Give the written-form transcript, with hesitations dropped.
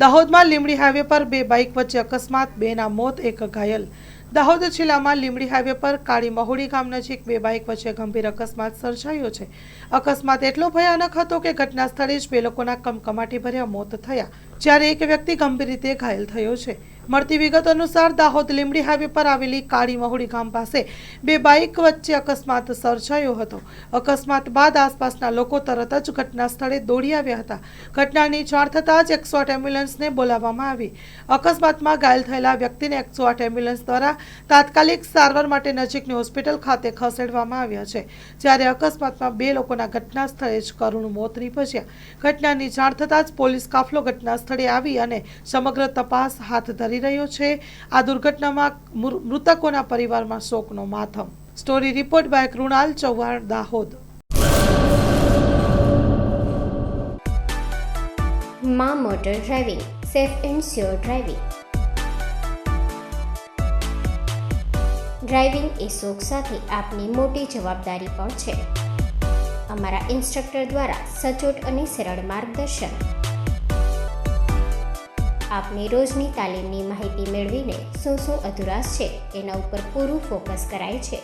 દાહોદમાં લીંબડી હાઈવે પર બે બાઇક વચ્ચે અકસ્માત, બેના મોત, એક ઘાયલ. દાહોદ જિલ્લામાં લીંબડી હાઈવે પર કાળી મહુડી ગામ નજીક બે બાઇક વચ્ચે ગંભીર અકસ્માત સર્જાયો છે. અકસ્માત એટલો ભયાનક હતો કે ઘટના સ્થળે જ બે લોકોના કમકમાટીભર્યા મોત થયા, જ્યારે એક વ્યક્તિ ગંભીર રીતે ઘાયલ થયો છે. મળતી વિગત અનુસાર દાહોદ લીંબડી હાઈવે પર આવેલી કાળી મહુડી ગામ પાસે બે બાઇક વચ્ચે અકસ્માત સર્જાયો હતો. અકસ્માત બાદ આસપાસના લોકો તરત જ ઘટના સ્થળે દોડી આવ્યા હતા. ઘટનાની જાણ થતાં જ 108 એમ્બ્યુલન્સને બોલાવવામાં આવી. અકસ્માતમાં ઘાયલ થયેલા વ્યક્તિને 108 એમ્બ્યુલન્સ દ્વારા તાત્કાલિક સારવાર માટે નજીકની હોસ્પિટલ ખાતે ખસેડવામાં આવ્યા છે, જ્યારે અકસ્માતમાં બે લોકોના ઘટના સ્થળે જ કરુણ મોત નીપજ્યા. ઘટનાની જાણ થતાં જ પોલીસ કાફલો ઘટના સ્થળે આવી અને સમગ્ર તપાસ હાથ ધરી રહ્યો છે. આ દુર્ઘટનામાં મૃતકોના પરિવારમાં શોકનો માતમ. Story report by Kunal Chauhan, Dahod. માં motor driving, safe and sure driving. Driving એ શોખ સાથે આપની મોટી જવાબદારી પણ છે. અમારા ઇન્સ્ટ્રક્ટર દ્વારા સચોટ અને સરળ માર્ગદર્શન. આપની રોજની તાલીમની માહિતી મેળવીને શું અધુરાશ છે એના ઉપર પૂરું ફોકસ કરાય છે.